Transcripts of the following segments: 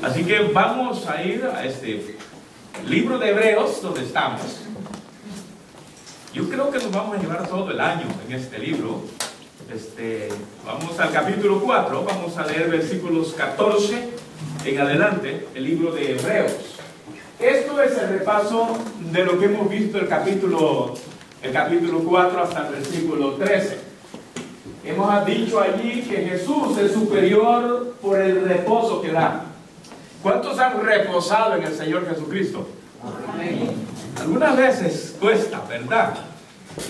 Así que vamos a ir a este libro de Hebreos, donde estamos. Yo creo que nos vamos a llevar todo el año en este libro. Vamos al capítulo 4, vamos a leer versículos 14 en adelante, el libro de Hebreos. Esto es el repaso de lo que hemos visto el capítulo 4 hasta el versículo 13. Hemos dicho allí que Jesús es superior por el reposo que da. ¿Cuántos han reposado en el Señor Jesucristo? Amén. Algunas veces cuesta, ¿verdad?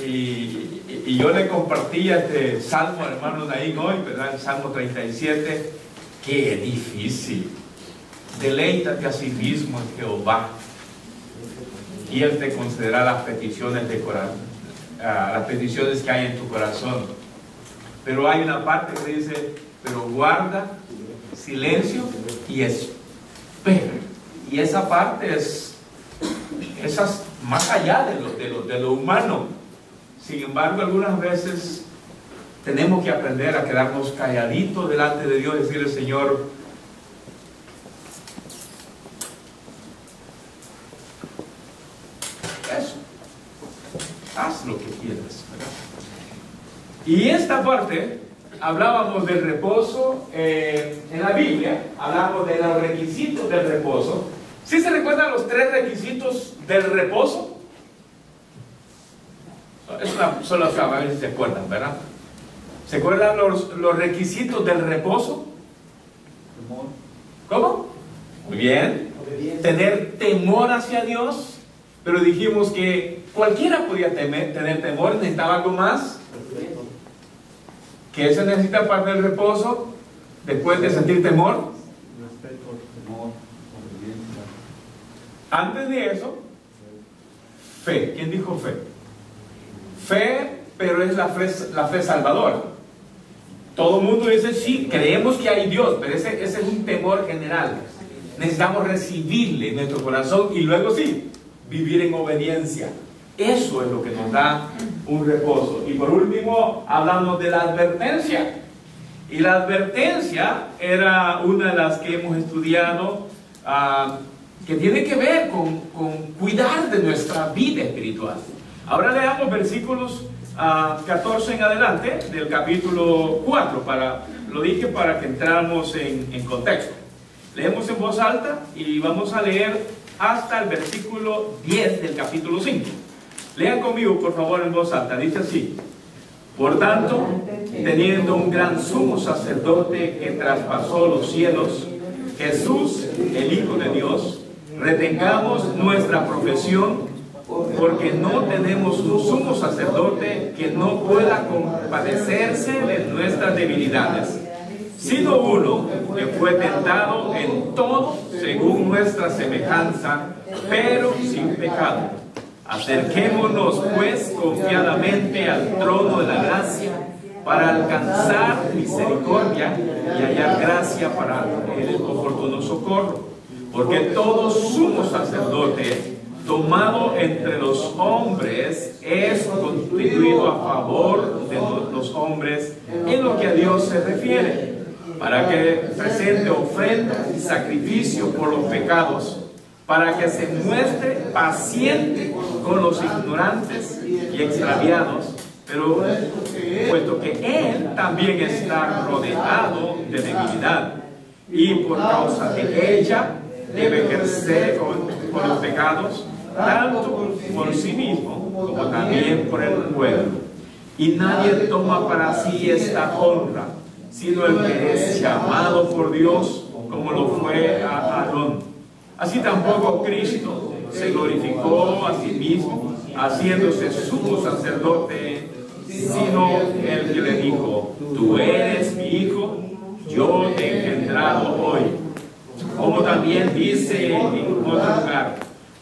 Y yo le compartí este salmo al hermano Naín hoy, ¿verdad? El Salmo 37. Qué difícil. Deleítate a sí mismo en Jehová, y Él te concederá las peticiones de corazón, las peticiones que hay en tu corazón. Pero hay una parte que dice, pero guarda silencio y espera. Y esa parte es más allá de lo humano. Sin embargo, algunas veces tenemos que aprender a quedarnos calladitos delante de Dios y decirle, Señor, haz lo que quieras, ¿verdad? Y esta parte, hablábamos del reposo en la Biblia, hablamos de los requisitos del reposo. ¿Sí se recuerdan los 3 requisitos del reposo? Solo a ver si se acuerdan, ¿verdad? ¿Se acuerdan los requisitos del reposo? ¿Cómo? Muy bien. Tener temor hacia Dios. Pero dijimos que cualquiera podía tener temor, necesitaba algo más. ¿Qué se necesita para el reposo? Después de sentir temor. Antes de eso, fe. ¿Quién dijo fe? Fe, pero es la fe salvadora. Todo el mundo dice, sí, creemos que hay Dios, pero ese es un temor general. Necesitamos recibirle en nuestro corazón y luego sí, vivir en obediencia. Eso es lo que nos da un reposo. Y por último, hablamos de la advertencia. Y la advertencia era una de las que hemos estudiado, que tiene que ver con cuidar de nuestra vida espiritual. Ahora leamos versículos 14 en adelante del capítulo 4. Lo dije para que entráramos en contexto. Leemos en voz alta y vamos a leer hasta el versículo 10 del capítulo 5. Lean conmigo, por favor, en voz alta. Dice así: por tanto, teniendo un gran sumo sacerdote que traspasó los cielos, Jesús, el Hijo de Dios, retengamos nuestra profesión, porque no tenemos un sumo sacerdote que no pueda compadecerse de nuestras debilidades, sino uno que fue tentado en todo según nuestra semejanza, pero sin pecado. Acerquémonos pues confiadamente al trono de la gracia para alcanzar misericordia y hallar gracia para el oportuno socorro. Porque todo sumo sacerdote tomado entre los hombres es constituido a favor de los hombres en lo que a Dios se refiere, para que presente ofrenda y sacrificio por los pecados, para que se muestre paciente con los ignorantes y extraviados, pero puesto que Él también está rodeado de debilidad, y por causa de ella debe ejercer con los pecados, tanto por sí mismo como también por el pueblo. Y nadie toma para sí esta honra, sino el que es llamado por Dios, como lo fue a Aarón. Así tampoco Cristo se glorificó a sí mismo, haciéndose sumo sacerdote, sino el que le dijo: tú eres mi hijo, yo te he engendrado hoy. Como también dice en otro lugar: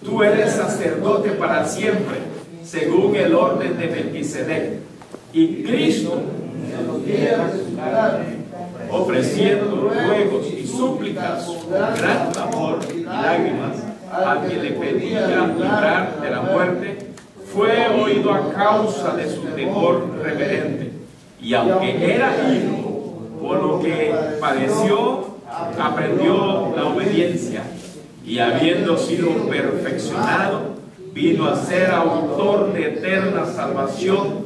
tú eres sacerdote para siempre, según el orden de Melquisedec. Y Cristo, en los días de su carne, ofreciendo ruegos y súplicas con gran clamor y lágrimas a quien le pedía librar de la muerte, fue oído a causa de su temor reverente. Y aunque era hijo, por lo que padeció, aprendió la obediencia y habiendo sido perfeccionado, vino a ser autor de eterna salvación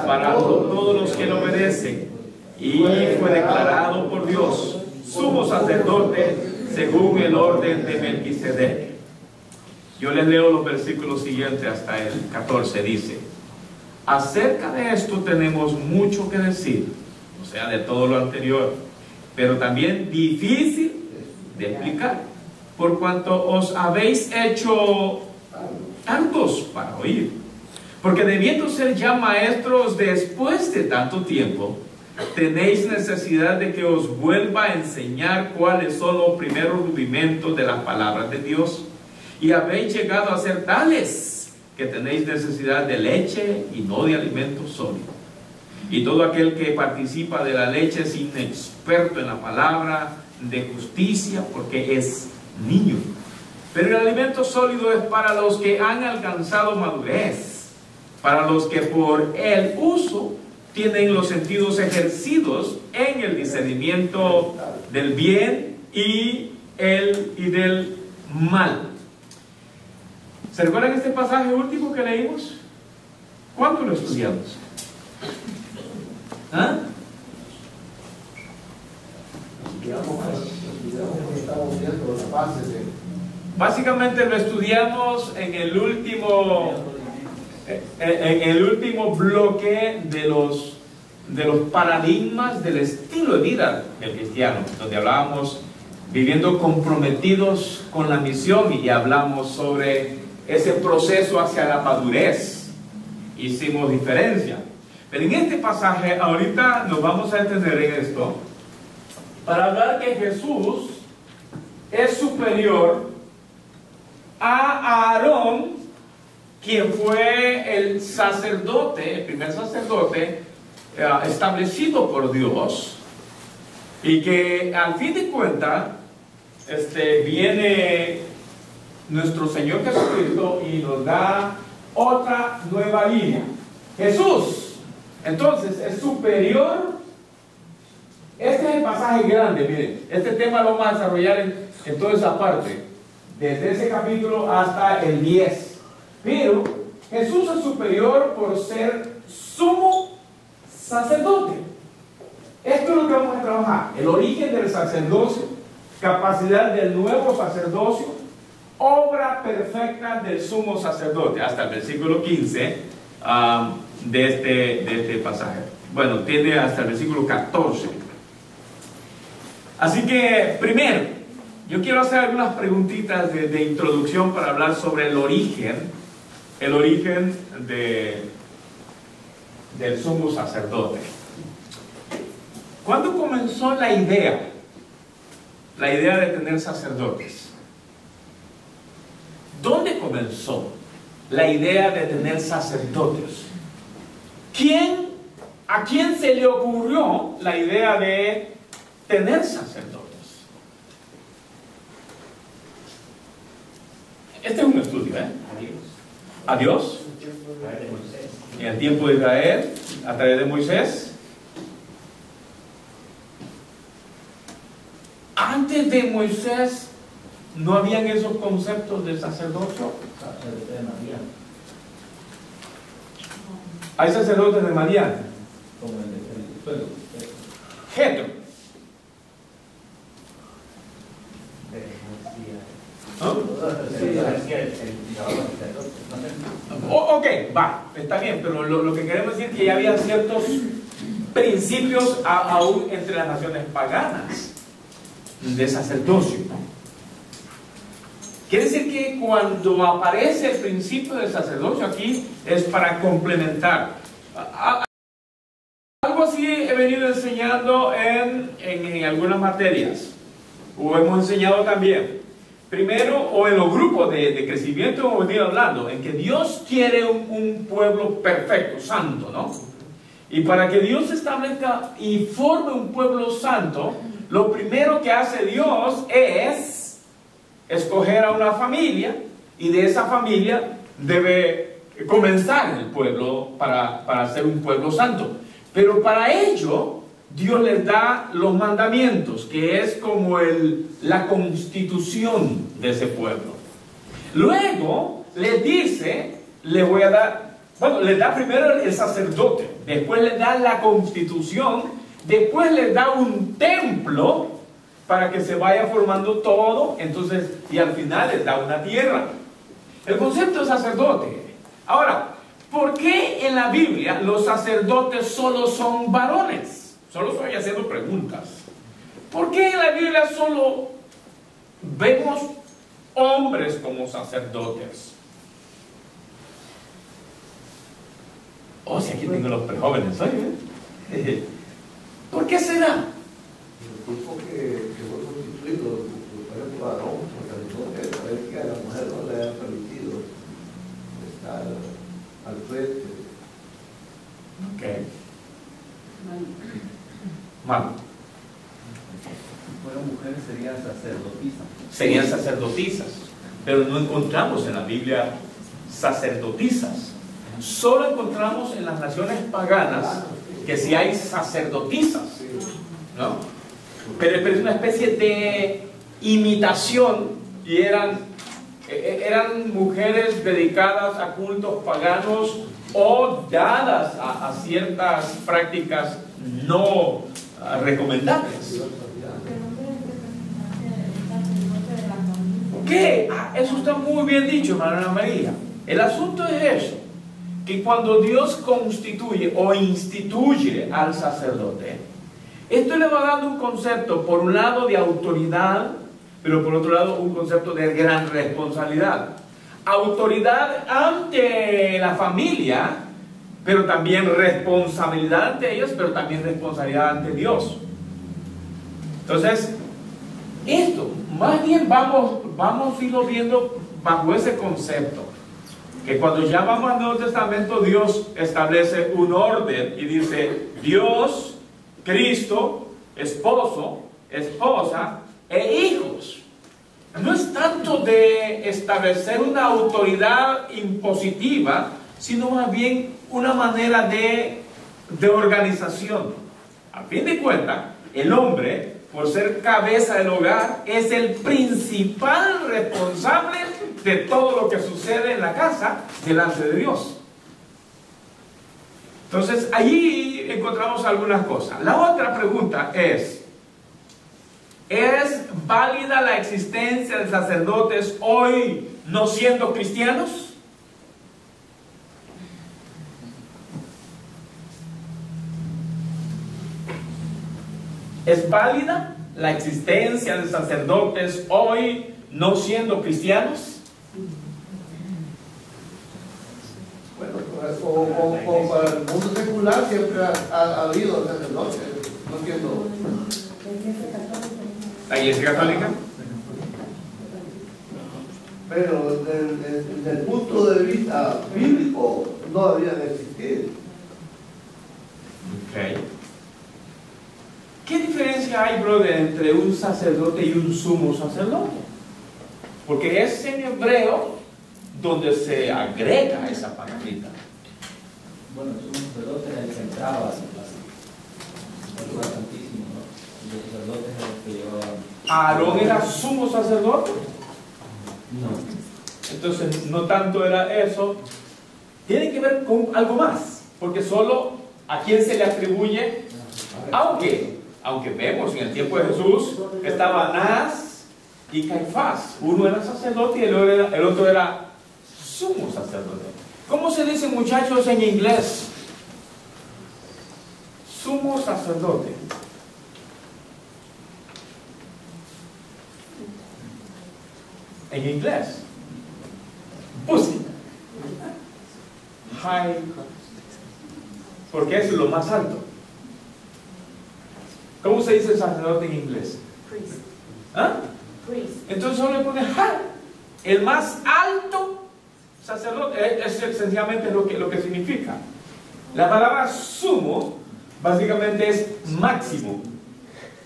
para todos los que le obedecen, y fue declarado por Dios sumo sacerdote según el orden de Melquisedec. Yo les leo los versículos siguientes hasta el 14. Dice: acerca de esto tenemos mucho que decir, o sea, de todo lo anterior, pero también difícil de explicar, por cuanto os habéis hecho tantos para oír. Porque debiendo ser ya maestros después de tanto tiempo, tenéis necesidad de que os vuelva a enseñar cuáles son los primeros rudimentos de las palabras de Dios. Y habéis llegado a ser tales que tenéis necesidad de leche y no de alimento sólido. Y todo aquel que participa de la leche es inexperto en la palabra de justicia, porque es niño. Pero el alimento sólido es para los que han alcanzado madurez, para los que por el uso tienen los sentidos ejercidos en el discernimiento del bien y del mal. ¿Se recuerdan este pasaje último que leímos? ¿Cuánto lo estudiamos? ¿Ah? Básicamente lo estudiamos en el último bloque de los paradigmas del estilo de vida del cristiano, donde hablábamos viviendo comprometidos con la misión, y hablamos sobre ese proceso hacia la madurez. Hicimos diferencia. Pero en este pasaje, ahorita nos vamos a detener en esto, para hablar que Jesús es superior a Aarón, quien fue el sacerdote, el primer sacerdote establecido por Dios, y que al fin de cuentas viene nuestro Señor Jesucristo y nos da otra nueva línea. Jesús, entonces, es superior. Este es el pasaje grande, miren, este tema lo vamos a desarrollar en toda esa parte, desde ese capítulo hasta el 10. Pero Jesús es superior por ser sumo sacerdote. Esto es lo que vamos a trabajar: el origen del sacerdocio, capacidad del nuevo sacerdocio, obra perfecta del sumo sacerdote, hasta el versículo 15 de este pasaje. Bueno, tiene hasta el versículo 14. Así que, primero, yo quiero hacer algunas preguntitas de introducción para hablar sobre el origen del sumo sacerdote. ¿Cuándo comenzó la idea de tener sacerdotes? ¿Dónde comenzó la idea de tener sacerdotes? ¿A quién se le ocurrió la idea de tener sacerdotes? Este es un estudio, ¿A Dios? En el tiempo de Israel, a través de Moisés. Antes de Moisés, ¿no habían esos conceptos de sacerdocio? Hay sacerdotes de Madián. Jetro. Ok, va, está bien, pero lo que queremos decir es que ya había ciertos principios aún entre las naciones paganas de sacerdocio. Quiere decir que cuando aparece el principio del sacerdocio aquí es para complementar. Algo así he venido enseñando en algunas materias, o hemos enseñado también. Primero, o en los grupos de crecimiento hemos venido hablando, en que Dios quiere un pueblo perfecto, santo, ¿no? Y para que Dios establezca y forme un pueblo santo, lo primero que hace Dios es escoger a una familia, y de esa familia debe comenzar el pueblo para ser un pueblo santo. Pero para ello Dios les da los mandamientos, que es como la constitución de ese pueblo. Luego les dice, les voy a dar, bueno, les da primero el sacerdote, después les da la constitución, después les da un templo para que se vaya formando todo, entonces, y al final les da una tierra. El concepto de sacerdote. Ahora, ¿por qué en la Biblia los sacerdotes solo son varones? Solo estoy haciendo preguntas. ¿Por qué en la Biblia solo vemos hombres como sacerdotes? Oh, si aquí tengo los prejóvenes, ¿eh? ¿Por qué será? El grupo que fue constituido por varón, porque saber que a la mujer no le ha permitido estar al frente. Ok. Malo. Si fueran mujeres serían sacerdotisas. Serían sacerdotisas, pero no encontramos en la Biblia sacerdotisas. Solo encontramos en las naciones paganas que sí hay sacerdotisas, ¿no? Pero es una especie de imitación y eran mujeres dedicadas a cultos paganos o dadas a ciertas prácticas no recomendables. ¿Qué? Eso está muy bien dicho, hermana María. El asunto es eso, que cuando Dios constituye o instituye al sacerdote, esto le va dando un concepto, por un lado, de autoridad, pero por otro lado, un concepto de gran responsabilidad. Autoridad ante la familia, pero también responsabilidad ante ellos, pero también responsabilidad ante Dios. Entonces, esto, más bien vamos a irlo viendo bajo ese concepto, que cuando ya vamos al Nuevo Testamento, Dios establece un orden y dice, Dios, Cristo, esposo, esposa e hijos. No es tanto de establecer una autoridad impositiva, sino más bien una manera de organización. A fin de cuentas, el hombre, por ser cabeza del hogar, es el principal responsable de todo lo que sucede en la casa delante de Dios. Entonces, allí encontramos algunas cosas. La otra pregunta ¿es válida la existencia de sacerdotes hoy no siendo cristianos? ¿Es válida la existencia de sacerdotes hoy no siendo cristianos? Bueno, o para el mundo secular siempre ha habido sacerdotes. No entiendo. ¿La Iglesia Católica? Pero desde el punto de vista bíblico no había de existir. Ok. ¿Qué diferencia hay, brother, entre un sacerdote y un sumo sacerdote? Porque es en hebreo donde se agrega esa palabrita. Bueno, el sumo sacerdote era el que entraba a su casa. El lugar santísimo, ¿no? Y los sacerdotes eran los que llevaban. ¿Aarón era sumo sacerdote? No. Entonces, no tanto era eso. Tiene que ver con algo más. Porque solo a quién se le atribuye, aunque vemos en el tiempo de Jesús, estaba Anás y Caifás. Uno era sacerdote y el otro era sumo sacerdote. ¿Cómo se dice, muchachos, en inglés? Sumo sacerdote. En inglés. Pussy. High. Porque es lo más alto. ¿Cómo se dice sacerdote en inglés? Priest. ¿Ah? Priest. Entonces solo le pone high. El más alto sacerdote. Es sencillamente lo que significa. La palabra sumo básicamente es máximo.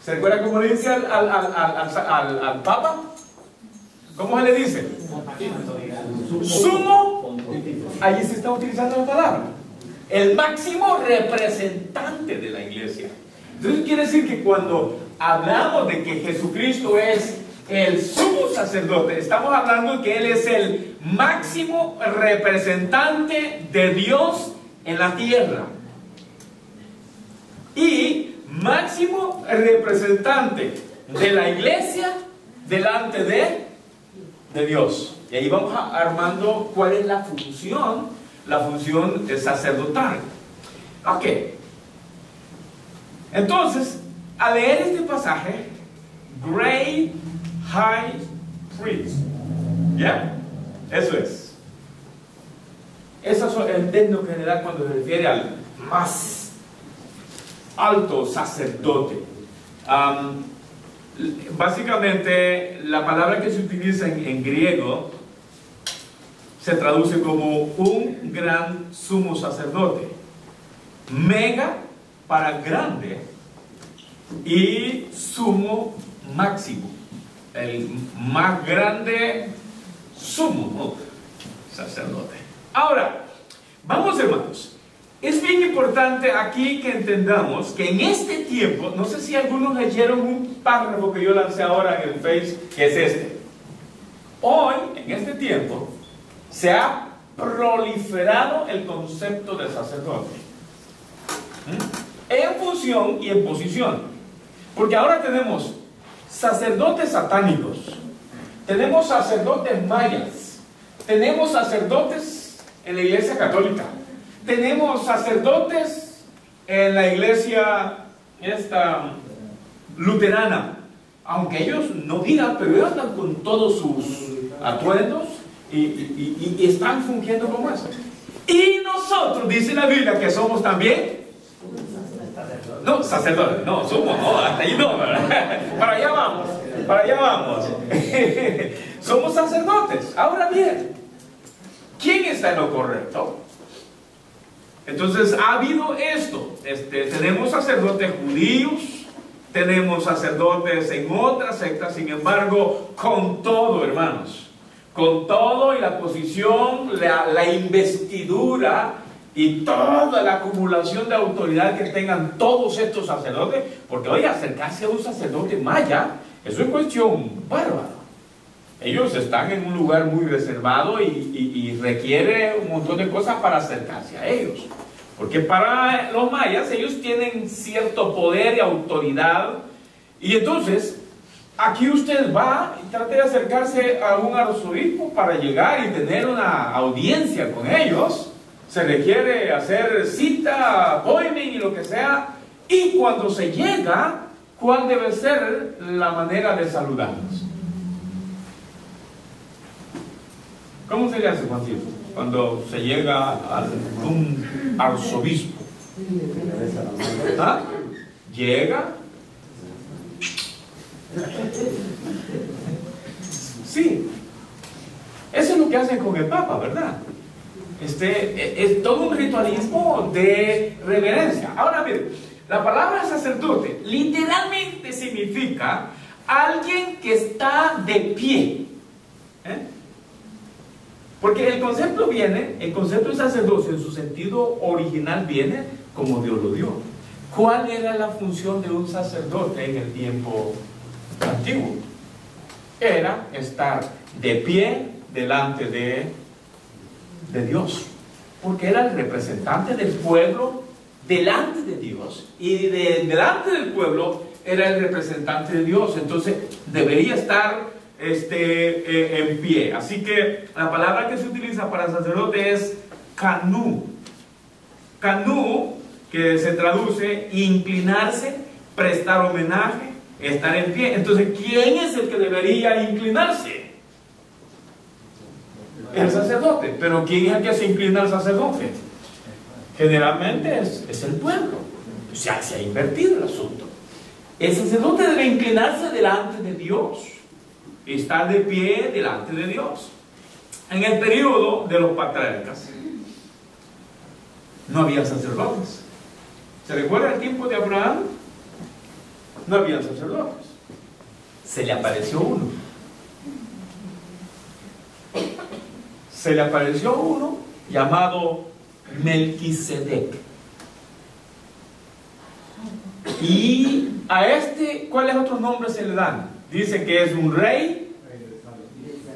¿Se recuerda cómo le dice al Papa? ¿Cómo se le dice? Sumo. Allí se está utilizando la palabra. El máximo representante de la iglesia. Entonces quiere decir que cuando hablamos de que Jesucristo es el sumo sacerdote, estamos hablando de que Él es el máximo representante de Dios en la tierra. Y máximo representante de la iglesia delante de Dios. Y ahí vamos armando cuál es la función sacerdotal. Ok. Entonces, al leer este pasaje, Great High Priest, ¿ya? Eso es. Ese es el término general cuando se refiere al más alto sacerdote. Básicamente, la palabra que se utiliza en griego se traduce como un gran sumo sacerdote. Mega para grande y sumo máximo. El más grande sumo sacerdote. Ahora, vamos hermanos. Es bien importante aquí que entendamos que en este tiempo, no sé si algunos leyeron un párrafo que yo lancé ahora en el Face, que es este. Hoy, en este tiempo, se ha proliferado el concepto de sacerdote. En función y en posición. Porque ahora tenemos sacerdotes satánicos, tenemos sacerdotes mayas, tenemos sacerdotes en la iglesia católica, tenemos sacerdotes en la iglesia luterana, aunque ellos no digan, pero ellos andan con todos sus atuendos y están fungiendo como eso. Y nosotros, dice la Biblia, que somos también no, sacerdotes, no, somos, no, hasta ahí no, ¿verdad? Para allá vamos. Somos sacerdotes. Ahora bien, ¿quién está en lo correcto? Entonces, ha habido esto. Tenemos sacerdotes judíos, tenemos sacerdotes en otras sectas, sin embargo, con todo, hermanos, con todo y la posición, la investidura y toda la acumulación de autoridad que tengan todos estos sacerdotes, porque oye, acercarse a un sacerdote maya, eso es cuestión bárbara. Ellos están en un lugar muy reservado y requiere un montón de cosas para acercarse a ellos. Porque para los mayas, ellos tienen cierto poder y autoridad. Y entonces, aquí usted va y trata de acercarse a un arzobispo para llegar y tener una audiencia con ellos. Se requiere hacer cita, appointment y lo que sea. Y cuando se llega, ¿cuál debe ser la manera de saludarnos? ¿Cómo se le hace, Juancito, cuando se llega a un arzobispo? ¿Ah? Llega. Sí. Eso es lo que hacen con el Papa, ¿verdad? Es todo un ritualismo de reverencia. Ahora bien, la palabra sacerdote literalmente significa alguien que está de pie. Porque el concepto de sacerdocio en su sentido original viene como Dios lo dio. ¿Cuál era la función de un sacerdote en el tiempo antiguo? Era estar de pie delante de Dios, porque era el representante del pueblo delante de Dios, y delante del pueblo era el representante de Dios. Entonces debería estar en pie. Así que la palabra que se utiliza para sacerdote es canú, que se traduce inclinarse, prestar homenaje, estar en pie. Entonces, ¿quién es el que debería inclinarse? El sacerdote. Pero ¿quién es el que se inclina al sacerdote? Generalmente es el pueblo. O sea, se ha invertido el asunto. El sacerdote debe inclinarse delante de Dios, estar de pie delante de Dios. En el periodo de los patriarcas no había sacerdotes. ¿Se recuerda el tiempo de Abraham? No había sacerdotes. Se le apareció uno. Se le apareció uno llamado Melquisedec. Y a este, ¿cuáles otros nombres se le dan? Dice que es un rey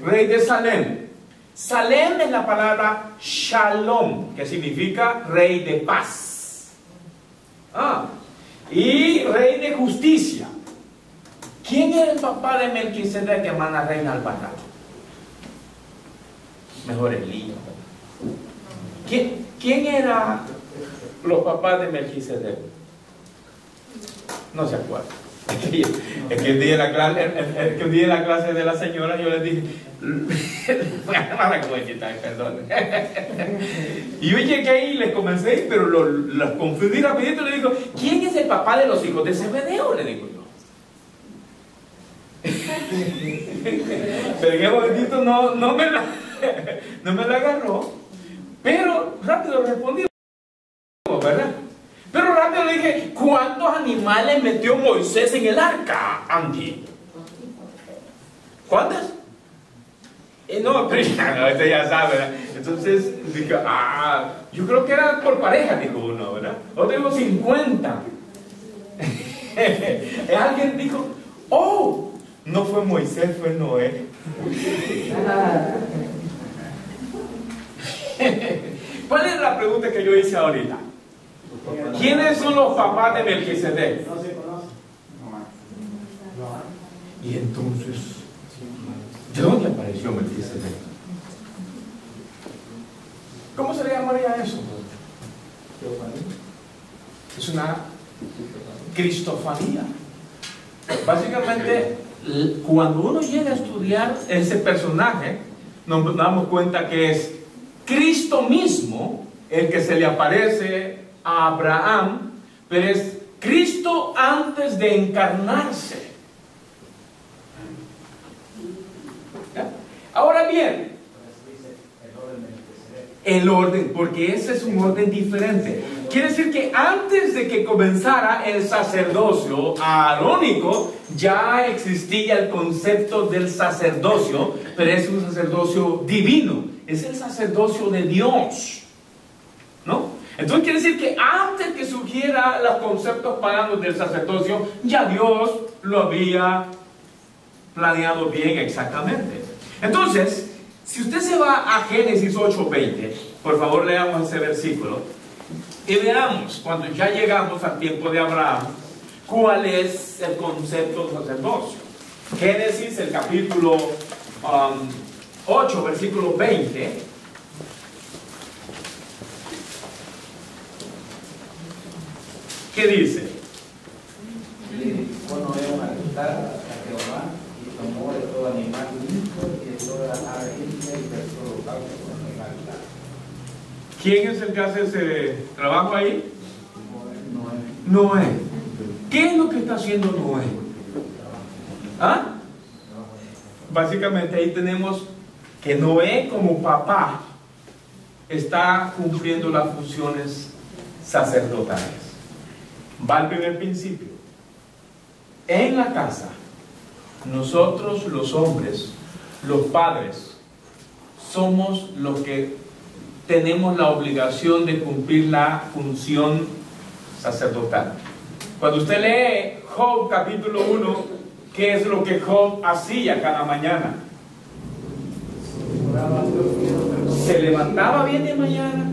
de Salem. Salem es la palabra Shalom, que significa rey de paz. Y rey de justicia. ¿Quién era el papá de Melquisedec, hermana reina Albarrán? Mejor Elías. ¿Quién era los papás de Melquisedec? No se acuerda. Es que un día en la clase de la señora yo les dije, perdón. Y yo llegué ahí y les comencé, pero los confundí rapidito y les digo, ¿quién es el papá de los hijos de Zebedeo? Le digo yo. Pero en ese momentito no me la agarró, pero rápido respondí, ¿verdad? Pero rápido le dije, ¿cuántos animales metió Moisés en el arca, Andy? ¿Cuántas? No, pero ya sabe, ¿verdad? Entonces dije, yo creo que era por pareja, dijo uno, ¿verdad? Otro dijo 50. Alguien dijo, no fue Moisés, fue Noé. ¿Cuál es la pregunta que yo hice ahorita? ¿Quiénes son los papás de Melquisedec? No se conoce. Y entonces, ¿de dónde apareció Melquisedec? ¿Cómo se le llamaría eso? Es una cristofanía. Básicamente, cuando uno llega a estudiar ese personaje, nos damos cuenta que es Cristo mismo el que se le aparece a Abraham, pero es Cristo antes de encarnarse. ¿Ya? Ahora bien, el orden, porque ese es un orden diferente. Quiere decir que antes de que comenzara el sacerdocio arónico, ya existía el concepto del sacerdocio, pero es un sacerdocio divino, es el sacerdocio de Dios, ¿no? Entonces quiere decir que antes que surgiera los conceptos paganos del sacerdocio, ya Dios lo había planeado bien exactamente. Entonces, si usted se va a Génesis 8:20, por favor leamos ese versículo y veamos, cuando ya llegamos al tiempo de Abraham, cuál es el concepto del sacerdocio. Génesis, el capítulo 8, versículo 20. ¿Qué dice? Bueno, era un altar a Jehová y tomó de todo animal limpio y de toda ave limpia y de todo caucho en el altar. ¿Quién es el que hace ese trabajo ahí? Noé. Noé. ¿Qué es lo que está haciendo Noé? Básicamente ahí tenemos que Noé como papá está cumpliendo las funciones sacerdotales. Va al primer principio. En la casa, nosotros los hombres, los padres, somos los que tenemos la obligación de cumplir la función sacerdotal. Cuando usted lee Job capítulo 1, ¿qué es lo que Job hacía cada mañana? Se levantaba bien de mañana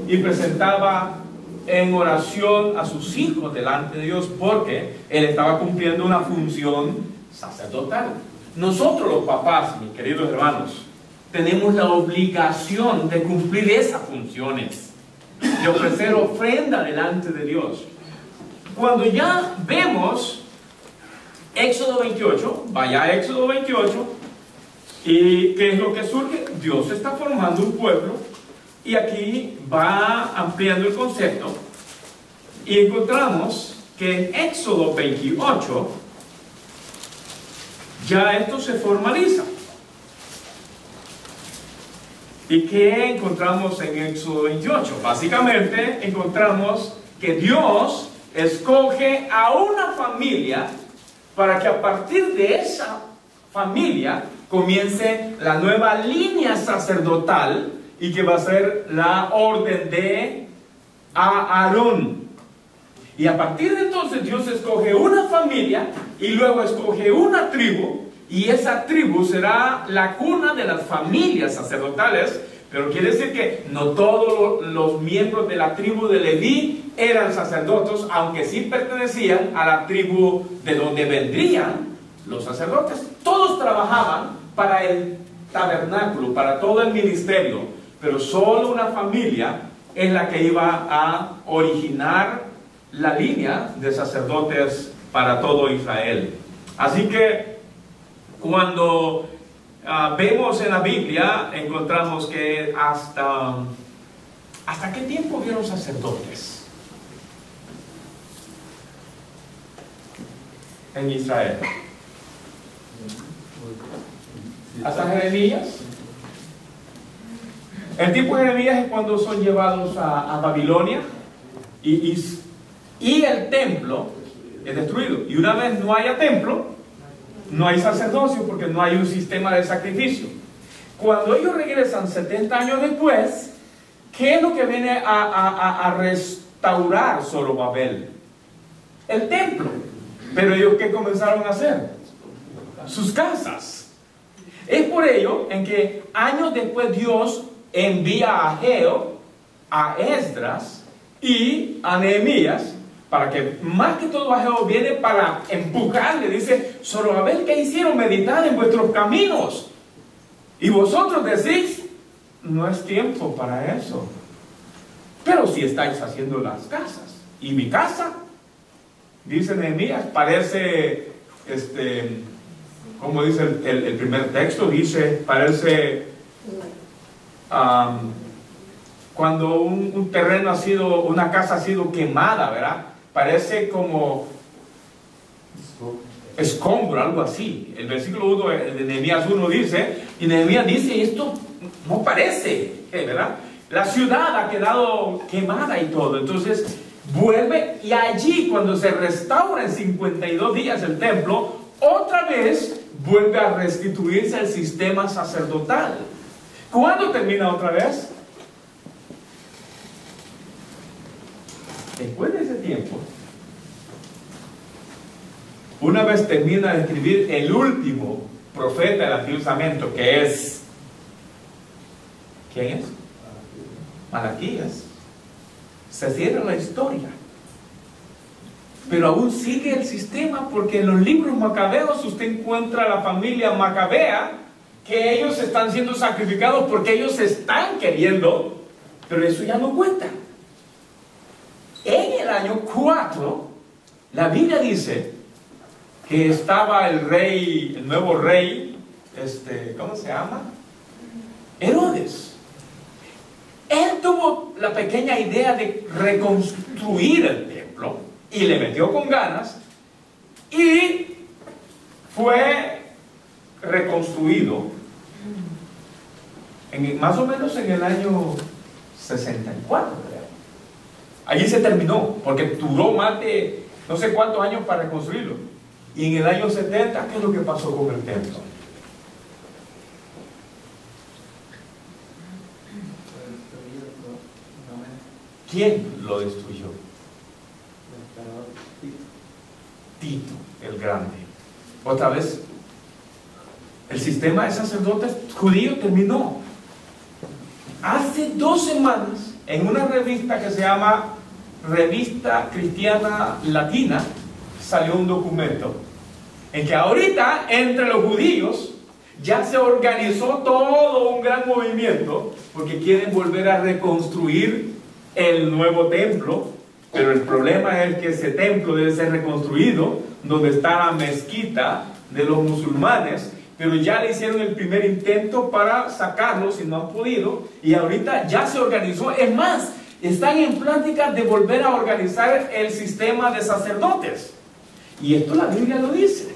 y presentaba en oración a sus hijos delante de Dios, porque él estaba cumpliendo una función sacerdotal. Nosotros los papás, mis queridos hermanos, tenemos la obligación de cumplir esas funciones, de ofrecer ofrenda delante de Dios. Cuando ya vemos Éxodo 28, vaya a Éxodo 28, y ¿qué es lo que surge? Dios está formando un pueblo, y aquí va ampliando el concepto, y encontramos que en Éxodo 28, ya esto se formaliza. ¿Y qué encontramos en Éxodo 28? Básicamente encontramos que Dios escoge a una familia para que a partir de esa familia comience la nueva línea sacerdotal, y que va a ser la orden de Aarón. Y a partir de entonces Dios escoge una familia y luego escoge una tribu, y esa tribu será la cuna de las familias sacerdotales. Pero quiere decir que no todos los miembros de la tribu de Leví eran sacerdotes, aunque sí pertenecían a la tribu de donde vendrían los sacerdotes. Todos trabajaban para el tabernáculo, para todo el ministerio, pero solo una familia es la que iba a originar la línea de sacerdotes para todo Israel. Así que cuando vemos en la Biblia, encontramos que ¿hasta qué tiempo vieron sacerdotes en Israel? ¿Hasta Jeremías? El tiempo de Jeremías es cuando son llevados a Babilonia y el templo es destruido. Y una vez no haya templo, no hay sacerdocio, porque no hay un sistema de sacrificio. Cuando ellos regresan 70 años después, ¿qué es lo que viene a restaurar Zorobabel? El templo. Pero ellos, ¿qué comenzaron a hacer? Sus casas. Es por ello en que años después Dios envía a Ageo, a Esdras y a Nehemías, para que más que todo Ageo viene para empujarle. Dice: Zorobabel, ¿qué hicieron? Meditad en vuestros caminos. Y vosotros decís: no es tiempo para eso. Pero si estáis haciendo las casas. Y mi casa, dice Nehemías, parece, como dice el primer texto, dice, parece cuando un terreno ha sido, una casa ha sido quemada, ¿verdad? Parece como escombro, algo así. El versículo 1 de Nehemías 1 dice, y Nehemías dice: esto no parece, ¿verdad? La ciudad ha quedado quemada y todo. Entonces vuelve, y allí, cuando se restaura en 52 días el templo, otra vez vuelve a restituirse el sistema sacerdotal. ¿Cuándo termina otra vez? Después de ese tiempo, una vez termina de escribir el último profeta del Antiguo Testamento, que es, ¿quién es? Malaquías. Se cierra la historia, pero aún sigue el sistema, porque en los libros macabeos usted encuentra la familia macabea, que ellos están siendo sacrificados porque ellos están queriendo, pero eso ya no cuenta. En el año 4, la Biblia dice que estaba el rey, el nuevo rey, ¿cómo se llama? Herodes. Él tuvo la pequeña idea de reconstruir el templo y le metió con ganas, y fue reconstruido más o menos en el año 64, creo. Allí se terminó, porque duró más de no sé cuántos años para reconstruirlo. Y en el año 70, ¿qué es lo que pasó con el templo? ¿Quién lo destruyó? Tito el Grande. Otra vez, el sistema de sacerdotes judío terminó. Hace 2 semanas, en una revista que se llama Revista Cristiana Latina, salió un documento en que ahorita entre los judíos ya se organizó todo un gran movimiento, porque quieren volver a reconstruir el nuevo templo. Pero el problema es que ese templo debe ser reconstruido donde está la mezquita de los musulmanes, pero ya le hicieron el primer intento para sacarlos y no han podido, y ahorita ya se organizó. Es más, están en plática de volver a organizar el sistema de sacerdotes. Y esto la Biblia lo dice,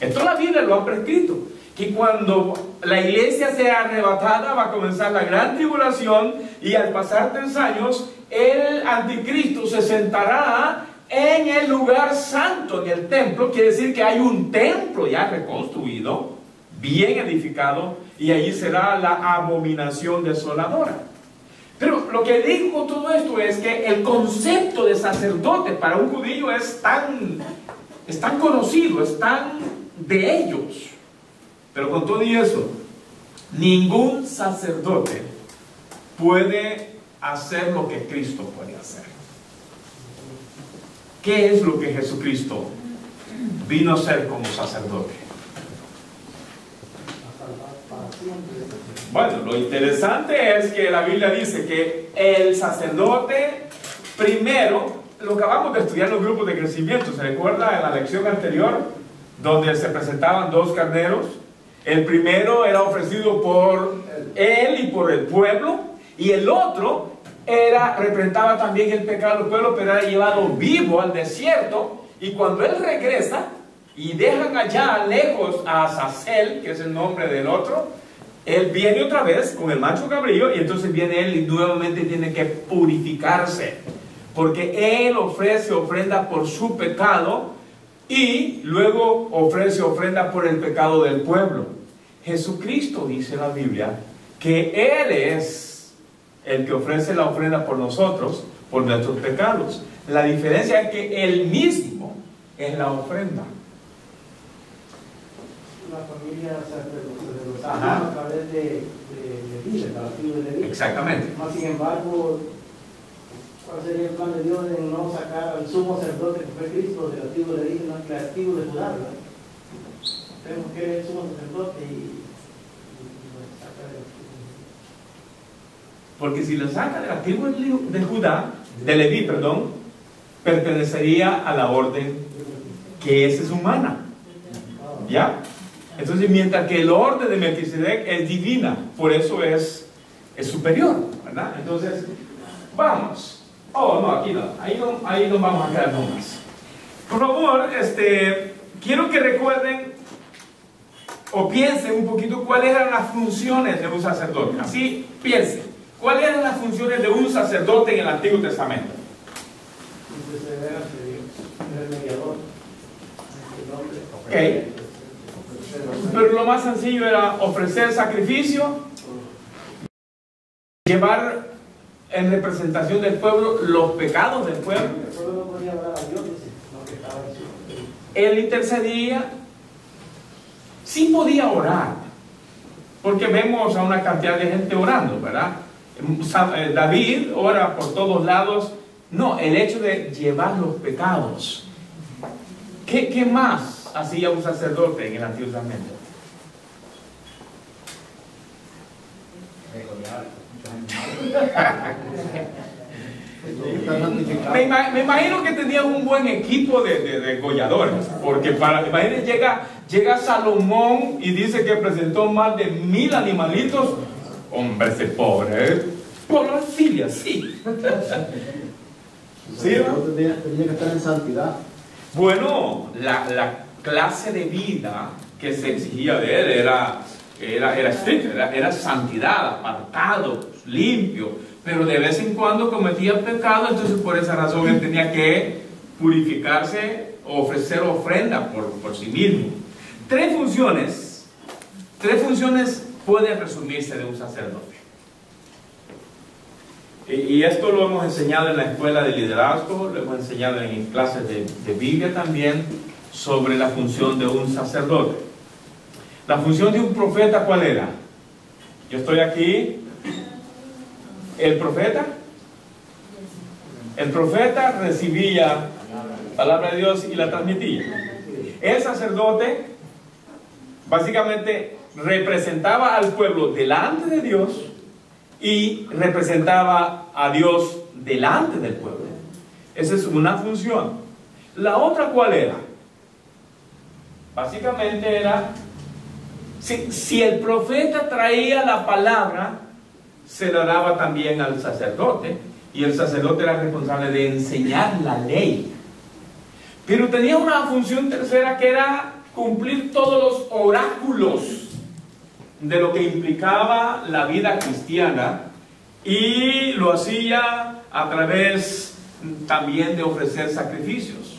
esto la Biblia lo ha prescrito, que cuando la iglesia sea arrebatada va a comenzar la gran tribulación, y al pasar 3 años el anticristo se sentará en el lugar santo, en el templo. Quiere decir que hay un templo ya reconstruido, bien edificado, y allí será la abominación desoladora. Pero lo que digo con todo esto es que el concepto de sacerdote para un judío es tan conocido, es tan de ellos. Pero con todo y eso, ningún sacerdote puede hacer lo que Cristo puede hacer. ¿Qué es lo que Jesucristo vino a ser como sacerdote? Bueno, lo interesante es que la Biblia dice que el sacerdote primero, lo que acabamos de estudiar en los grupos de crecimiento, ¿se recuerda en la lección anterior? Donde se presentaban dos carneros. El primero era ofrecido por él y por el pueblo, y el otro representaba también el pecado del pueblo, pero era llevado vivo al desierto, y cuando él regresa y dejan allá lejos a Azazel, que es el nombre del otro, él viene otra vez con el macho cabrío, y entonces viene él y nuevamente tiene que purificarse, porque él ofrece ofrenda por su pecado y luego ofrece ofrenda por el pecado del pueblo. Jesucristo dice en la Biblia que él es el que ofrece la ofrenda por nosotros, por nuestros pecados. La diferencia es que él mismo es la ofrenda. La familia se desarrolla a través de Leví, el antiguo de Leví. Exactamente. Más sin embargo, ¿cuál sería el plan de Dios de no sacar al sumo sacerdote que fue Cristo del antiguo de Leví, del antiguo de Judá? Tenemos que ver el sumo sacerdote y lo saca de Porque si lo saca de la tribu de Judá, de Leví, perdón, pertenecería a la orden que es humana. ¿Ya? Entonces, mientras que el orden de Melquisedec es divina, por eso es superior, ¿verdad? Entonces, vamos. Oh, no, aquí no. Ahí no vamos a quedar nomás. Por favor, quiero que recuerden o piensen un poquito cuáles eran las funciones de un sacerdote. Así piensen. ¿Cuáles eran las funciones de un sacerdote en el Antiguo Testamento? interceder ante Dios, el mediador. Ok. Pero lo más sencillo era ofrecer sacrificio, llevar en representación del pueblo los pecados del pueblo. El pueblo no podía hablar a Dios, dice, no, que estaba en su... Él intercedía, sí podía orar, porque vemos a una cantidad de gente orando, ¿verdad? David ora por todos lados. No, el hecho de llevar los pecados. ¿Qué más hacía un sacerdote en el Antiguo Testamento? Me imagino que tenían un buen equipo de degolladores, porque imagínense, llega Salomón y dice que presentó más de 1000 animalitos. Hombre, ese pobre, por las filias, sí. ¿Sí? Tenía que estar en santidad. Bueno, la clase de vida que se exigía de él era estricta, era santidad, apartado, limpio, pero de vez en cuando cometía pecado, entonces por esa razón él tenía que purificarse, ofrecer ofrenda por sí mismo. Tres funciones pueden resumirse de un sacerdote. Y esto lo hemos enseñado en la escuela de liderazgo, lo hemos enseñado en clases de Biblia también, sobre la función de un sacerdote. La función de un profeta, ¿cuál era? Yo estoy aquí. El profeta recibía palabra de Dios y la transmitía. El sacerdote básicamente representaba al pueblo delante de Dios y representaba a Dios delante del pueblo. Esa es una función. La otra, ¿cuál era? Básicamente era, si el profeta traía la palabra, se la daba también al sacerdote, y el sacerdote era responsable de enseñar la ley. Pero tenía una función tercera, que era cumplir todos los oráculos de lo que implicaba la vida cristiana, y lo hacía a través también de ofrecer sacrificios.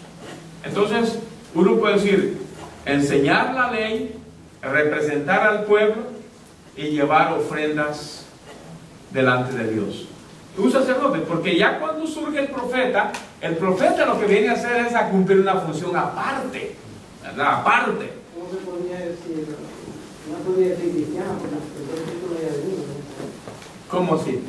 Entonces uno puede decir, enseñar la ley, representar al pueblo y llevar ofrendas delante de Dios. un sacerdote, porque ya cuando surge el profeta lo que viene a hacer es a cumplir una función aparte, ¿verdad? Aparte. ¿Cómo se podría decir? No podría decir cristiano, porque el título ya venido, ¿no? ¿Cómo así?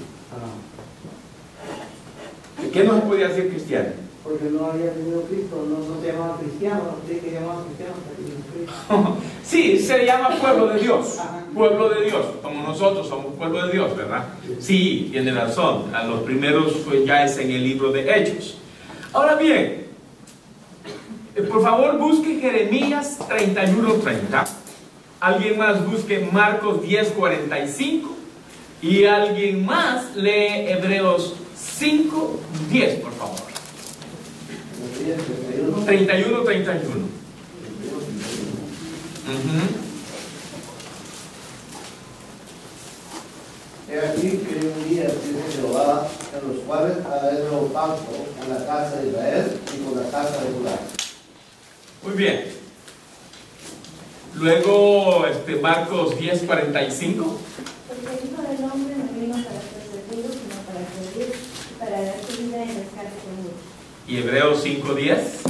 ¿Qué no se podía decir cristiano? Porque no había tenido Cristo, no se llamaba cristiano, no que llamaba cristiano hasta que vino Cristo. Sí, se llama pueblo de Dios. Pueblo de Dios, como nosotros somos pueblo de Dios, ¿verdad? Sí, tiene razón. A los primeros ya es en el libro de Hechos. Ahora bien, por favor busque Jeremías 31:30. Alguien más busque Marcos 10:45. Y alguien más lee Hebreos 5:10, por favor. 31:31. He aquí que un día dice Jehová, en los cuales haré nuevo pacto con la casa de Israel y con la casa de Judá. Muy bien. Luego Marcos 10:45. Porque el Hijo del Hombre no vino para ser servido, sino para servir, para dar su vida en rescate por muchos. Y Hebreos 5:10.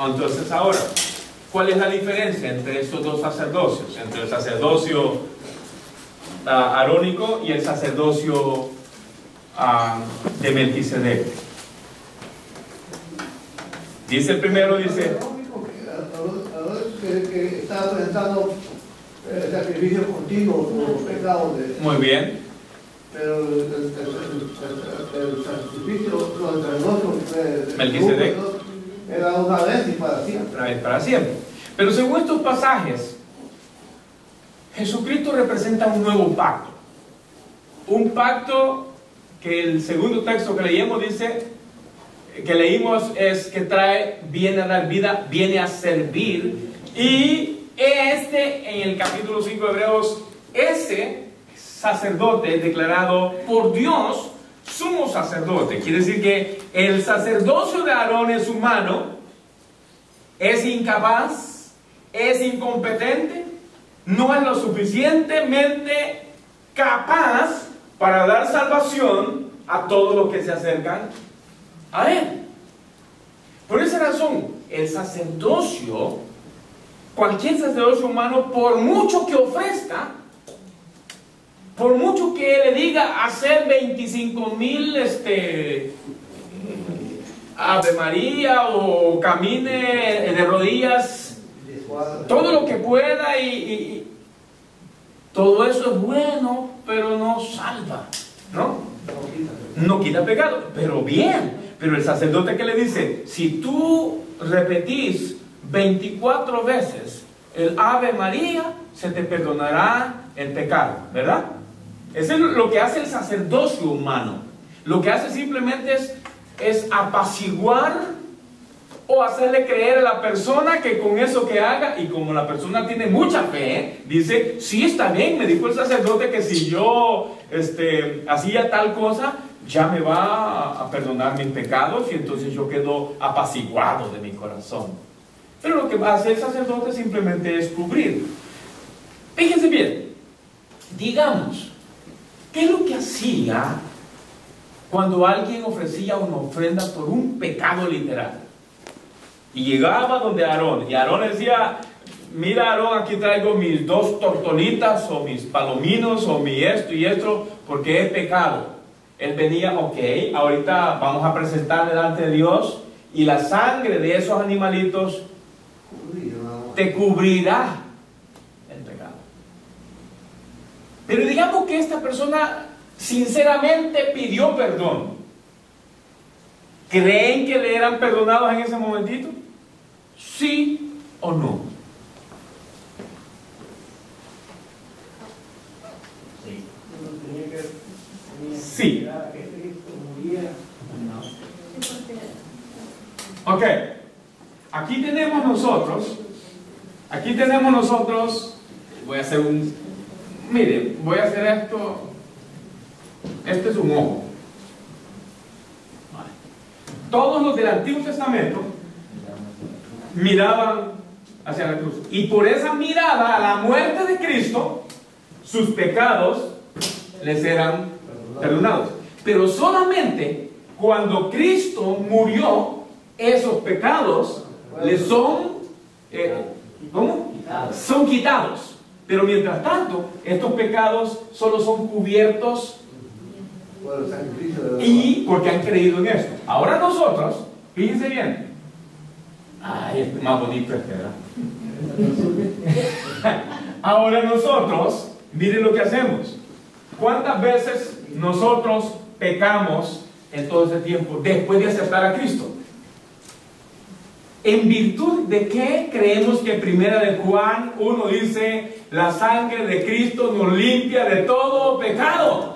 Entonces ahora, ¿cuál es la diferencia entre estos dos sacerdocios? Entre el sacerdocio arónico y el sacerdocio de Melquisedec. Dice el primero, dice... Que estaba presentando el sacrificio continuo por los pecados de... Muy bien. Pero el sacrificio, los sacerdotes Melquisedec era una vez y para siempre. Para siempre. Pero según estos pasajes, Jesucristo representa un nuevo pacto. Un pacto que el segundo texto que leímos dice, que leímos es que viene a dar vida, viene a servir. Y en el capítulo 5 de Hebreos, ese sacerdote es declarado por Dios sumo sacerdote. Quiere decir que el sacerdocio de Aarón es humano, es incapaz, es incompetente, no es lo suficientemente capaz para dar salvación a todos los que se acercan a él. Por esa razón, el sacerdocio, cualquier sacerdocio humano, por mucho que ofrezca, por mucho que le diga hacer 25,000 Ave María o camine de rodillas, todo lo que pueda y todo eso es bueno, pero no salva, ¿no? No quita pecado, pero bien. Pero el sacerdote que le dice, si tú repetís 24 veces el Ave María, se te perdonará el pecado, ¿verdad? Eso es lo que hace el sacerdocio humano. Lo que hace simplemente es apaciguar o hacerle creer a la persona que con eso que haga, y como la persona tiene mucha fe, dice, sí, está bien, me dijo el sacerdote que si yo hacía tal cosa, ya me va a perdonar mis pecados, y entonces yo quedo apaciguado de mi corazón. Pero lo que va a hacer el sacerdote simplemente es cubrir. Fíjense bien, digamos, ¿qué es lo que hacía cuando alguien ofrecía una ofrenda por un pecado literal? Y llegaba donde Aarón, y Aarón decía, mira Aarón, aquí traigo mis 2 tortolitas, o mis palominos, o mi esto y esto, porque he pecado. Él venía, ok, ahorita vamos a presentar delante de Dios, y la sangre de esos animalitos te cubrirá el pecado. Pero digamos que esta persona sinceramente pidió perdón. ¿Creen que le eran perdonados en ese momentito? ¿Sí o no? Sí. Ok. Aquí tenemos nosotros, voy a hacer miren, voy a hacer esto. Este es un ojo. Todos los del Antiguo Testamento miraban hacia la cruz, y por esa mirada a la muerte de Cristo sus pecados les eran perdonados. Pero solamente cuando Cristo murió, esos pecados les son, ¿cómo? Son quitados. Pero mientras tanto, estos pecados solo son cubiertos y porque han creído en esto. Ahora nosotros, fíjense bien. Ay, es más bonito este, ¿verdad? Ahora nosotros, miren lo que hacemos. ¿Cuántas veces nosotros pecamos en todo ese tiempo después de aceptar a Cristo? ¿En virtud de qué creemos que primera de Juan 1 dice la sangre de Cristo nos limpia de todo pecado?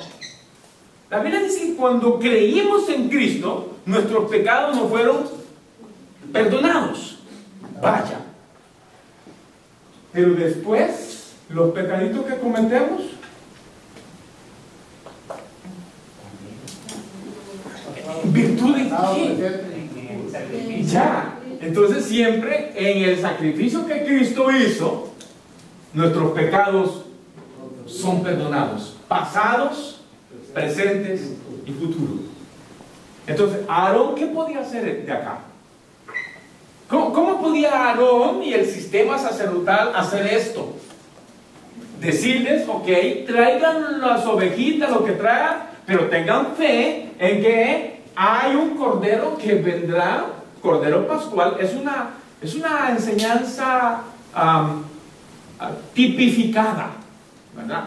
La Biblia dice que cuando creímos en Cristo, nuestros pecados nos fueron perdonados. Vaya. Pero después, los pecaditos que cometemos, ¿en virtud de qué? Ya. Entonces siempre en el sacrificio que Cristo hizo, nuestros pecados son perdonados. Pasados, presentes y futuros. Entonces, Aarón, ¿qué podía hacer de acá? ¿Cómo podía Aarón y el sistema sacerdotal hacer esto? Decirles, ok, traigan las ovejitas, lo que traigan, pero tengan fe en que hay un cordero que vendrá, cordero pascual. Es una enseñanza tipificada, ¿verdad?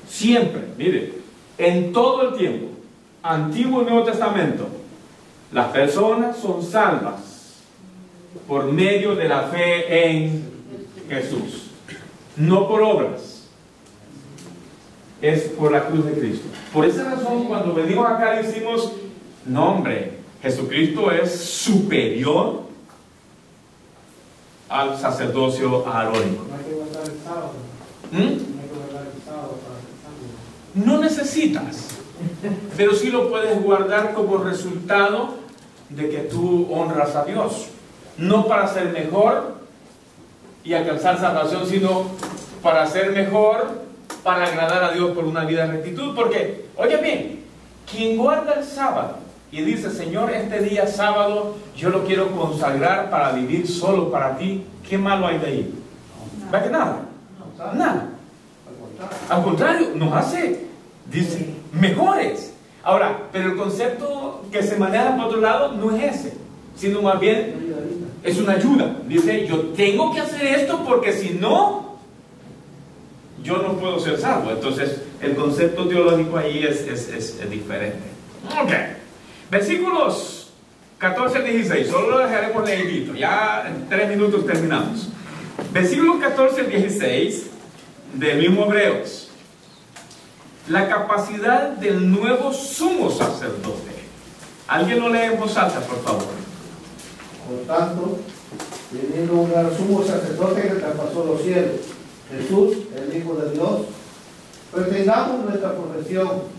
Siempre, mire, en todo el tiempo, Antiguo y Nuevo Testamento, las personas son salvas por medio de la fe en Jesús, no por obras, es por la cruz de Cristo. Por esa razón, cuando venimos acá decimos, no hombre, Jesucristo es superior al sacerdocio arónico. No hay que guardar el sábado. ¿Mm? No hay que guardar el sábado para el sábado. No necesitas, pero sí lo puedes guardar como resultado de que tú honras a Dios. No para ser mejor y alcanzar salvación, sino para ser mejor, para agradar a Dios por una vida de rectitud. Porque, oye bien, quien guarda el sábado y dice, Señor, este día sábado yo lo quiero consagrar para vivir solo para ti, ¿qué malo hay de ahí? ¿Va que nada? Nada. Al contrario, nos hace, dice, mejores. Ahora, pero el concepto que se maneja por otro lado no es ese, sino más bien es una ayuda. Dice, yo tengo que hacer esto porque si no, yo no puedo ser salvo. Entonces, el concepto teológico ahí es diferente. Ok. Versículos 14 al 16, solo lo dejaremos leidito. Ya en 3 minutos terminamos. Versículos 14 al 16 del mismo Hebreos. La capacidad del nuevo sumo sacerdote. ¿Alguien lo lee en voz alta, por favor? Por tanto, teniendo un gran sumo sacerdote que traspasó los cielos, Jesús, el Hijo de Dios, retengamos nuestra profesión,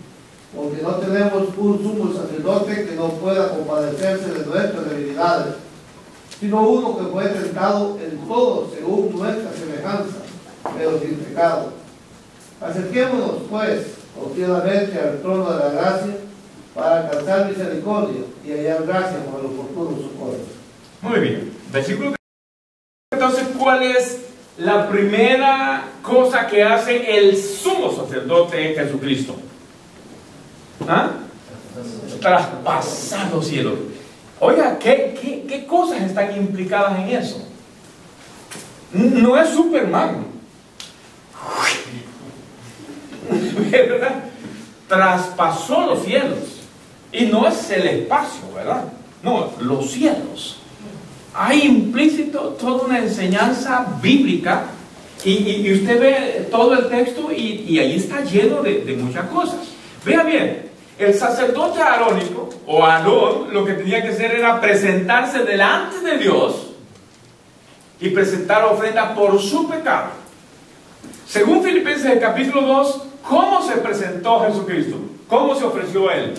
porque no tenemos un sumo sacerdote que no pueda compadecerse de nuestras debilidades, sino uno que fue tentado en todo según nuestra semejanza, pero sin pecado. Acerquémonos, pues, confiadamente al trono de la gracia, para alcanzar misericordia y hallar gracia para el oportuno socorro. Muy bien. Versículo 14. Entonces, ¿cuál es la primera cosa que hace el sumo sacerdote Jesucristo? ¿Ah? Traspasar los cielos. Oiga, ¿qué cosas están implicadas en eso? No es Superman, ¿verdad? Traspasó los cielos. Y no es el espacio, ¿verdad? No, los cielos. Hay implícito toda una enseñanza bíblica y usted ve todo el texto y ahí está lleno de muchas cosas. Vea bien, el sacerdote arónico o Aarón lo que tenía que hacer era presentarse delante de Dios y presentar ofrenda por su pecado. Según Filipenses el capítulo 2, ¿cómo se presentó Jesucristo? ¿Cómo se ofreció Él?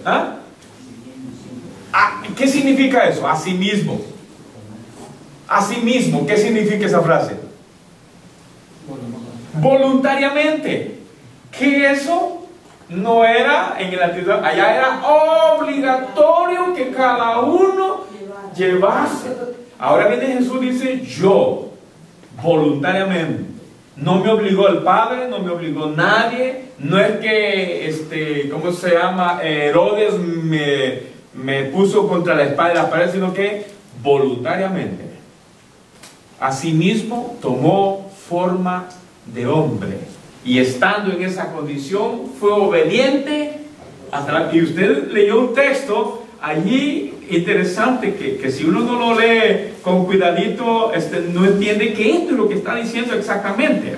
¿Ah? ¿Qué significa eso? A sí mismo. A sí mismo. ¿Qué significa esa frase? voluntariamente. Que eso no era en el antiguo, allá era obligatorio que cada uno llevase. Ahora viene Jesús y dice, yo, voluntariamente. No me obligó el Padre, no me obligó nadie. No es que, ¿cómo se llama? Herodes me puso contra la espada y la pared, sino que voluntariamente. Asimismo, tomó forma de hombre. Y estando en esa condición, fue obediente. Y usted leyó un texto allí interesante que si uno no lo lee con cuidadito, no entiende que esto es lo que está diciendo exactamente.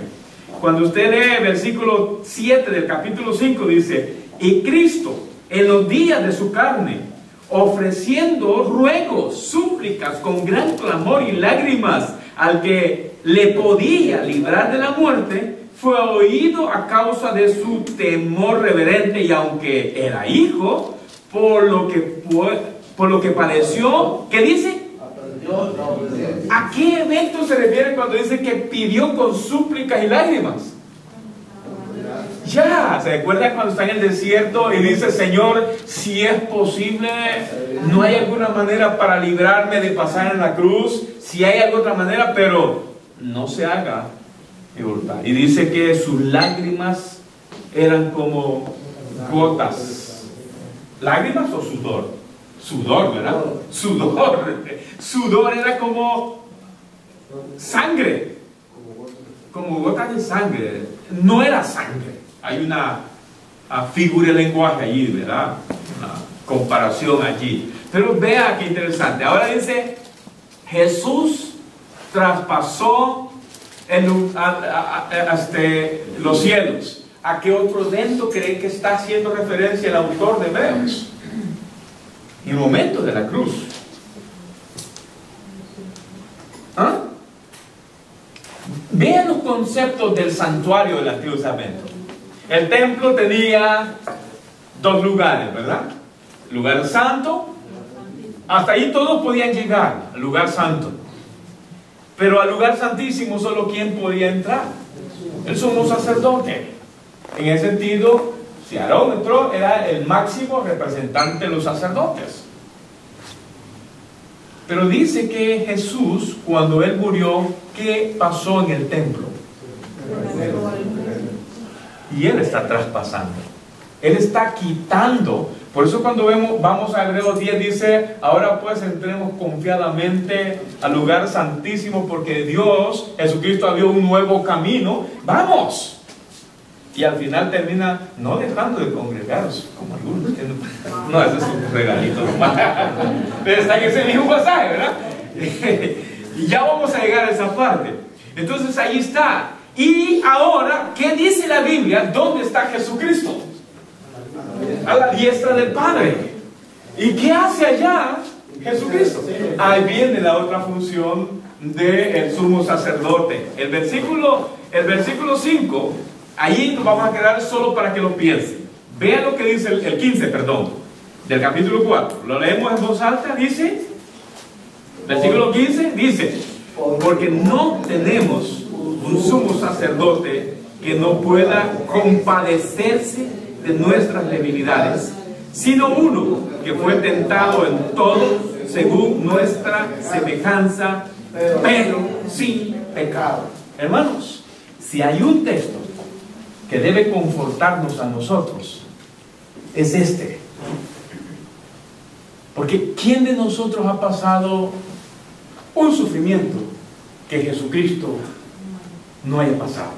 Cuando usted lee el versículo 7 del capítulo 5, dice, y Cristo en los días de su carne, ofreciendo ruegos, súplicas con gran clamor y lágrimas al que le podía librar de la muerte, fue oído a causa de su temor reverente, y aunque era hijo, por lo que padeció, ¿qué dice? ¿A qué evento se refiere cuando dice que pidió con súplicas y lágrimas? Ya, ¿se acuerda cuando está en el desierto y dice, Señor, si es posible, no hay alguna manera para librarme de pasar en la cruz? Si hay alguna otra manera, pero no se haga mi voluntad. Y dice que sus lágrimas eran como gotas. ¿Lágrimas o sudor? Sudor, ¿verdad? Sudor. Sudor era como sangre. Como gotas de sangre. No era sangre. Hay una figura de lenguaje allí, ¿verdad? Una comparación allí. Pero vea qué interesante. Ahora dice, Jesús traspasó los cielos. ¿A qué otro evento cree que está haciendo referencia el autor de Hebreos? El momento de la cruz. ¿Ah? Vean los conceptos del santuario del Antiguo Testamento. El templo tenía dos lugares, ¿verdad? Lugar santo. Hasta ahí todos podían llegar al lugar santo. Pero al lugar santísimo solo ¿quién podía entrar? El sumo sacerdote. En ese sentido, si Aarón entró, era el máximo representante de los sacerdotes. Pero dice que Jesús, cuando Él murió, ¿qué pasó en el templo? Y Él está traspasando. Él está quitando. Por eso cuando vamos a Hebreos 10 dice, ahora pues entremos confiadamente al lugar santísimo, porque Dios, Jesucristo, abrió un nuevo camino. ¡Vamos! Y al final termina no dejando de congregaros, como algunos. No, ese es un regalito. Pero está en ese mismo pasaje, ¿verdad? Y ya vamos a llegar a esa parte. Entonces ahí está. Y ahora, ¿qué dice la Biblia? ¿Dónde está Jesucristo? A la diestra del Padre. ¿Y qué hace allá Jesucristo? Ahí viene la otra función del sumo sacerdote. El versículo 5, ahí nos vamos a quedar solo para que lo piensen. Vean lo que dice el 15, perdón, del capítulo 4. Lo leemos en voz alta, dice, versículo 15, dice, porque no tenemos un sumo sacerdote que no pueda compadecerse de nuestras debilidades, sino uno que fue tentado en todo según nuestra semejanza, pero sin pecado. Hermanos, si hay un texto que debe confortarnos a nosotros, es este. Porque ¿quién de nosotros ha pasado un sufrimiento que Jesucristo no haya pasado?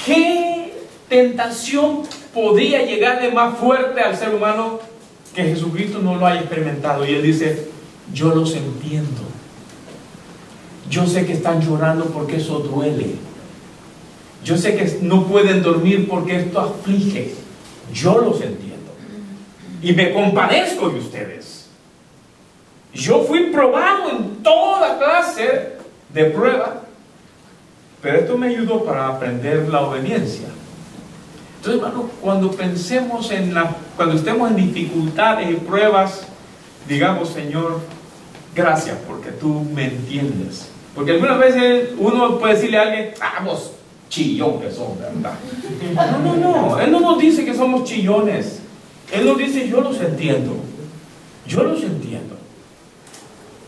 ¿Qué tentación podría llegarle más fuerte al ser humano que Jesucristo no lo haya experimentado? Y Él dice, yo los entiendo. Yo sé que están llorando porque eso duele. Yo sé que no pueden dormir porque esto aflige. Yo los entiendo. Y me compadezco de ustedes. Yo fui probado en toda clase de prueba, pero esto me ayudó para aprender la obediencia. Entonces, hermano, cuando pensemos cuando estemos en dificultades y pruebas, digamos, Señor, gracias porque tú me entiendes. Porque algunas veces uno puede decirle a alguien, vos chillón que son, ¿verdad? No. Él no nos dice que somos chillones. Él nos dice, yo los entiendo. Yo los entiendo.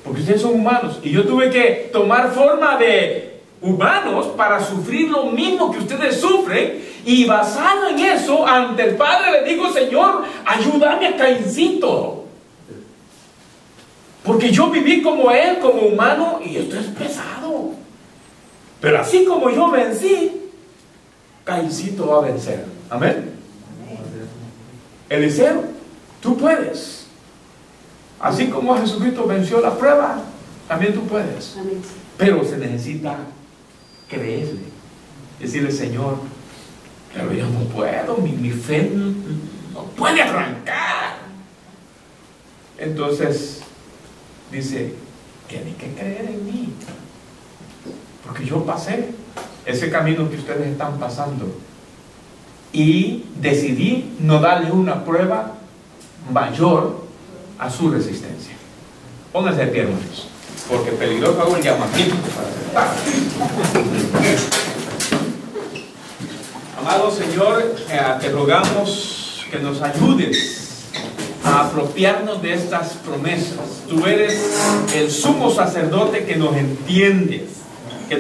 Porque ustedes son humanos. Y yo tuve que tomar forma de humanos para sufrir lo mismo que ustedes sufren. Y basado en eso, ante el Padre le digo, Señor, ayúdame a Caincito. Porque yo viví como él, como humano, y esto es pesado. Pero así como yo vencí, Caincito va a vencer. Amén. Eliseo, tú puedes. Así como Jesucristo venció la prueba, también tú puedes. Pero se necesita creerle. Decirle, Señor, pero yo no puedo, mi fe no puede arrancar. Entonces, dice, tiene que creer en mí. Porque yo pasé ese camino que ustedes están pasando. Y decidí no darle una prueba mayor a su resistencia. Pónganse de pie, hermanos, porque peligroso hago el llamamiento para aceptar. Amado Señor, te rogamos que nos ayudes a apropiarnos de estas promesas. Tú eres el sumo sacerdote que nos entiendes, que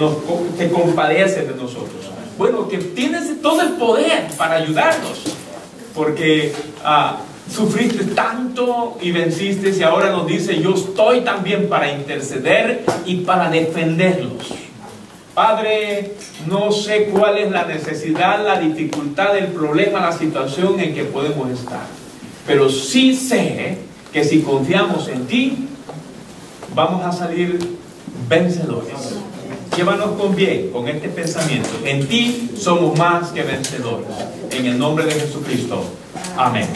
te compadeces de nosotros. Bueno, que tienes todo el poder para ayudarnos, porque sufriste tanto y venciste, y ahora nos dice, yo estoy también para interceder y para defenderlos. Padre, no sé cuál es la necesidad, la dificultad, el problema, la situación en que podemos estar, pero sí sé que si confiamos en ti, vamos a salir vencedores. Llévanos con bien, con este pensamiento. En ti somos más que vencedores. En el nombre de Jesucristo. Amén.